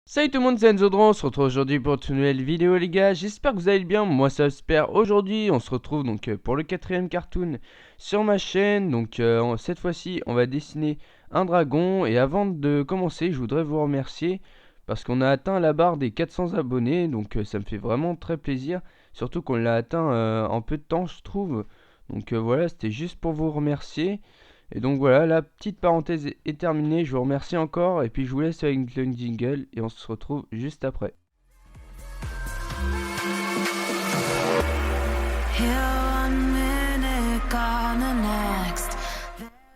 Salut tout le monde, c'est Enzodron, on se retrouve aujourd'hui pour une nouvelle vidéo les gars, j'espère que vous allez bien, moi ça j'espère. Aujourd'hui on se retrouve donc pour le 4ème cartoon sur ma chaîne. Donc cette fois-ci on va dessiner un dragon, et avant de commencer je voudrais vous remercier parce qu'on a atteint la barre des 400 abonnés, donc ça me fait vraiment très plaisir, surtout qu'on l'a atteint en peu de temps je trouve. Donc voilà, c'était juste pour vous remercier. Et donc voilà, la petite parenthèse est terminée, je vous remercie encore, et puis je vous laisse avec le jingle, et on se retrouve juste après.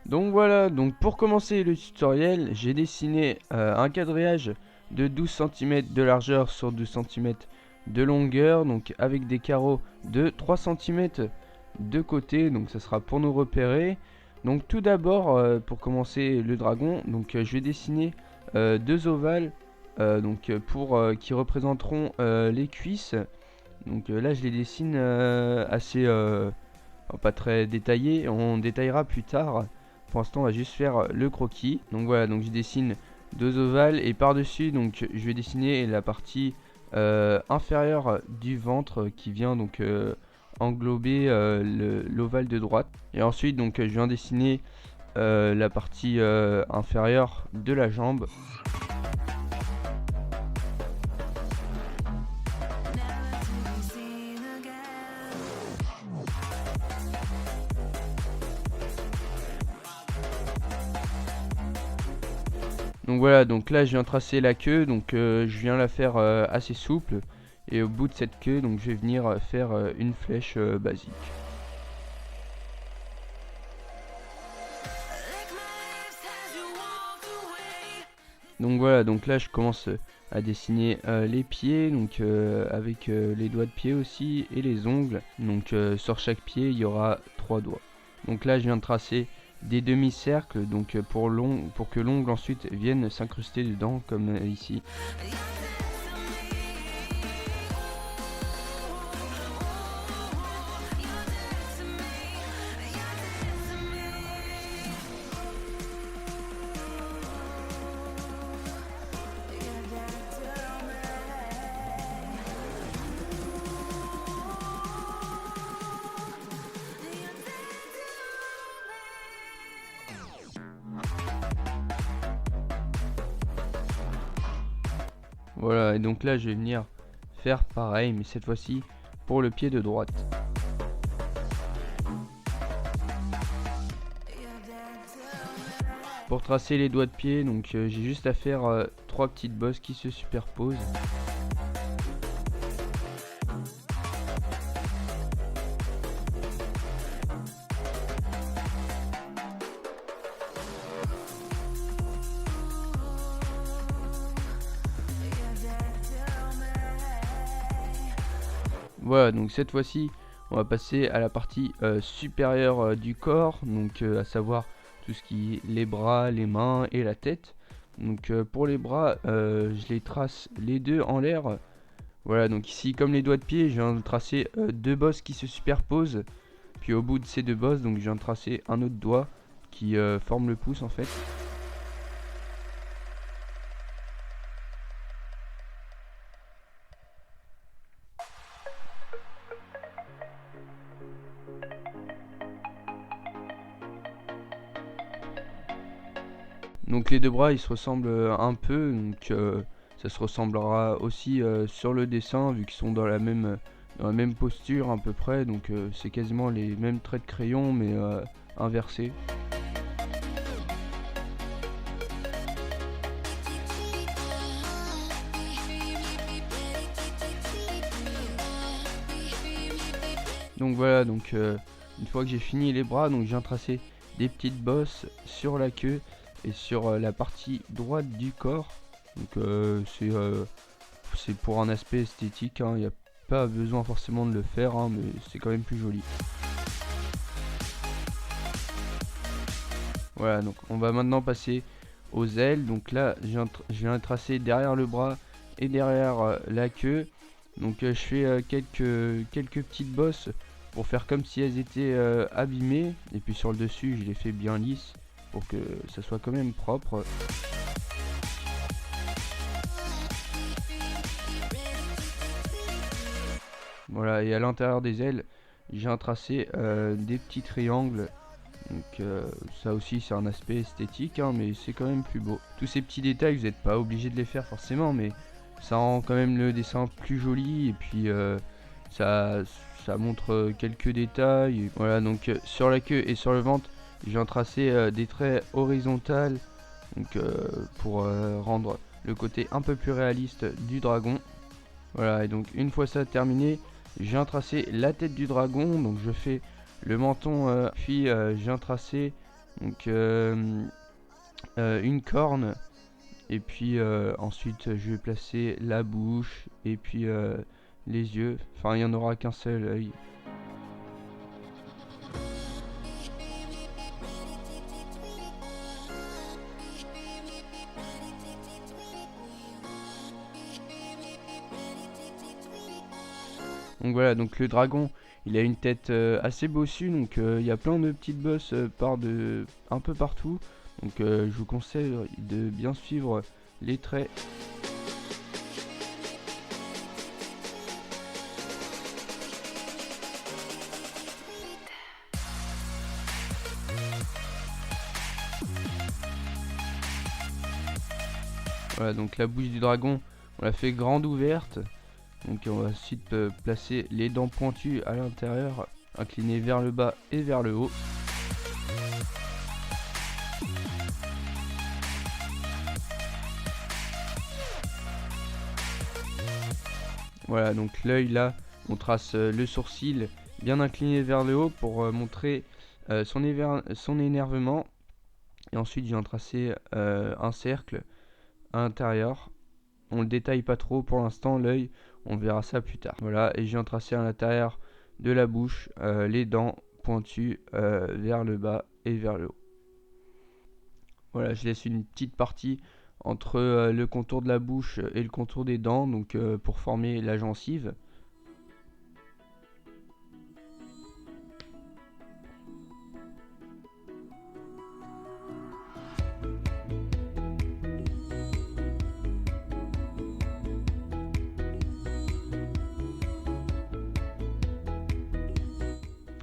Donc voilà, donc pour commencer le tutoriel, j'ai dessiné un quadrillage de 12 cm de largeur sur 12 cm de longueur, donc avec des carreaux de 3 cm de côté, donc ça sera pour nous repérer. Donc tout d'abord, pour commencer le dragon, donc je vais dessiner deux ovales qui représenteront les cuisses. Donc là je les dessine assez pas très détaillé, on détaillera plus tard. Pour l'instant on va juste faire le croquis. Donc voilà, donc je dessine deux ovales, et par dessus donc je vais dessiner la partie inférieure du ventre qui vient donc englober l'ovale de droite. Et ensuite donc je viens dessiner la partie inférieure de la jambe. Donc voilà, donc là je viens tracer la queue, donc je viens la faire assez souple, et au bout de cette queue donc je vais venir faire une flèche basique. Donc voilà, donc là je commence à dessiner les pieds, donc avec les doigts de pied aussi, et les ongles. Donc sur chaque pied il y aura 3 doigts. Donc là je viens de tracer des demi-cercles, donc pour que l'ongle ensuite vienne s'incruster dedans comme ici. Voilà, et donc là je vais venir faire pareil, mais cette fois-ci pour le pied de droite. Pour tracer les doigts de pied, donc j'ai juste à faire trois petites bosses qui se superposent. Voilà, donc cette fois-ci on va passer à la partie supérieure du corps, donc à savoir tout ce qui est les bras, les mains et la tête. Donc pour les bras, je les trace les deux en l'air. Voilà, donc ici comme les doigts de pied, je viens de tracer deux bosses qui se superposent. Puis au bout de ces deux bosses, donc je viens de tracer un autre doigt qui forme le pouce en fait. Donc les deux bras ils se ressemblent un peu, donc ça se ressemblera aussi sur le dessin vu qu'ils sont dans la même posture à peu près, donc c'est quasiment les mêmes traits de crayon mais inversés. Donc voilà, donc une fois que j'ai fini les bras, donc je viens tracer des petites bosses sur la queue et sur la partie droite du corps. Donc c'est pour un aspect esthétique, il n'y a pas besoin forcément de le faire, hein, mais c'est quand même plus joli. Voilà, donc on va maintenant passer aux ailes. Donc là je viens de tracer derrière le bras et derrière la queue. Donc je fais quelques petites bosses pour faire comme si elles étaient abîmées, et puis sur le dessus je les fais bien lisses pour que ça soit quand même propre. Voilà, et à l'intérieur des ailes, j'ai un tracé des petits triangles. Donc ça aussi c'est un aspect esthétique, hein, mais c'est quand même plus beau. Tous ces petits détails, vous n'êtes pas obligé de les faire forcément, mais ça rend quand même le dessin plus joli. Et puis ça, ça montre quelques détails. Et voilà, donc sur la queue et sur le ventre, j'ai un tracé des traits horizontaux, donc pour rendre le côté un peu plus réaliste du dragon. Voilà, et donc une fois ça terminé, j'ai un tracé la tête du dragon, donc je fais le menton, puis j'ai un tracé donc une corne, et puis ensuite je vais placer la bouche et puis les yeux. Enfin, il n'y en aura qu'un seul œil. Donc voilà, donc le dragon, il a une tête assez bossue, donc il y a plein de petites bosses un peu partout. Donc je vous conseille de bien suivre les traits. Voilà, donc la bouche du dragon, on l'a fait grande ouverte. Donc on va ensuite placer les dents pointues à l'intérieur, inclinées vers le bas et vers le haut. Voilà, donc l'œil là, on trace le sourcil bien incliné vers le haut pour montrer son énervement. Et ensuite, je viens tracer un cercle à l'intérieur. On le détaille pas trop pour l'instant, l'œil, on verra ça plus tard. Voilà, et je viens tracer à l'intérieur de la bouche les dents pointues vers le bas et vers le haut. Voilà, je laisse une petite partie entre le contour de la bouche et le contour des dents, donc pour former la gencive.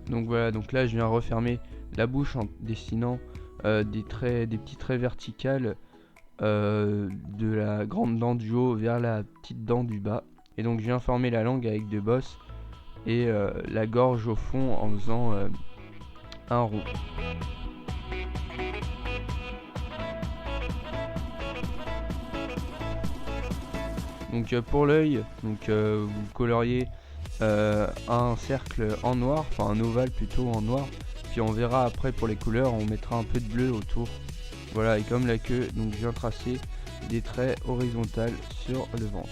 Donc voilà, donc là je viens refermer la bouche en dessinant des petits traits verticales de la grande dent du haut vers la petite dent du bas. Et donc je viens former la langue avec deux bosses et la gorge au fond en faisant un rond. Donc pour l'œil, vous coloriez un cercle en noir, enfin un ovale plutôt en noir. Puis on verra après pour les couleurs, on mettra un peu de bleu autour. Voilà, et comme la queue, donc je viens tracer des traits horizontaux sur le ventre.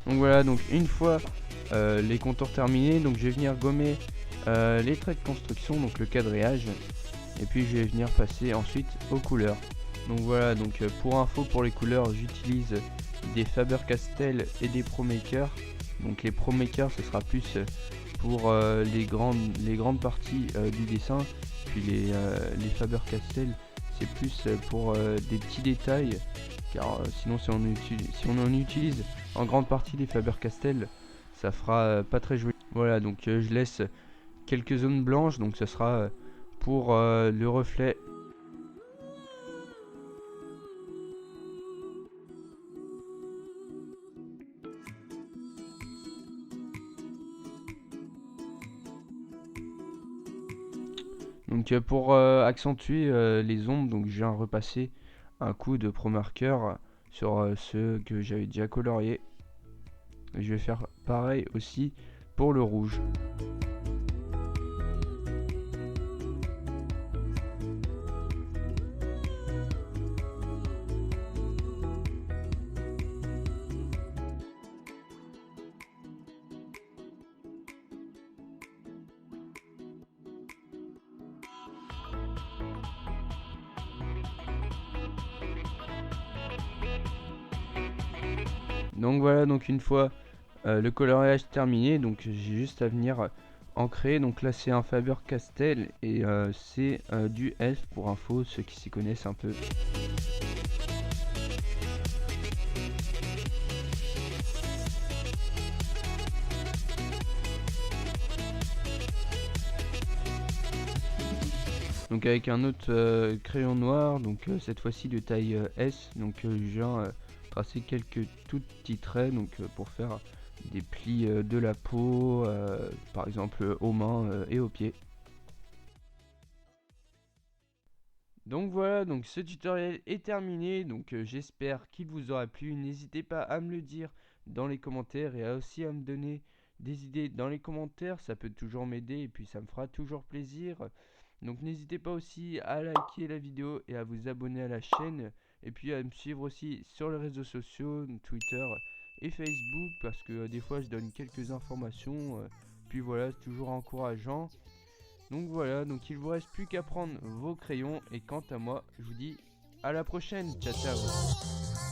Donc voilà, donc une fois les contours terminés, donc je vais venir gommer les traits de construction, donc le quadrillage, et puis je vais venir passer ensuite aux couleurs. Donc voilà, donc pour info pour les couleurs, j'utilise des Faber-Castell et des ProMaker. Donc les ProMaker, ce sera plus pour les grandes parties du dessin, puis les Faber-Castell, c'est plus pour des petits détails, car sinon si on en utilise en grande partie les Faber-Castell, ça fera pas très joli. Voilà, donc je laisse quelques zones blanches, donc ça sera pour le reflet. Donc pour accentuer les ombres, donc je viens repasser un coup de Pro Marker sur ceux que j'avais déjà coloriés. Je vais faire pareil aussi pour le rouge. Donc voilà, donc une fois le coloriage terminé, donc j'ai juste à venir ancrer. Donc là c'est un Faber-Castell et c'est du Elf pour info, ceux qui s'y connaissent un peu. Donc avec un autre crayon noir, donc cette fois-ci de taille S. Donc je viens tracer quelques tout petits traits donc pour faire des plis de la peau, par exemple aux mains et aux pieds. Donc voilà, donc ce tutoriel est terminé, donc j'espère qu'il vous aura plu. N'hésitez pas à me le dire dans les commentaires et aussi à me donner des idées dans les commentaires, ça peut toujours m'aider et puis ça me fera toujours plaisir. Donc n'hésitez pas aussi à liker la vidéo et à vous abonner à la chaîne et puis à me suivre aussi sur les réseaux sociaux, Twitter et Facebook parce que des fois je donne quelques informations, puis voilà, c'est toujours encourageant. Donc voilà, donc il vous reste plus qu'à prendre vos crayons et quant à moi, je vous dis à la prochaine. Ciao ciao.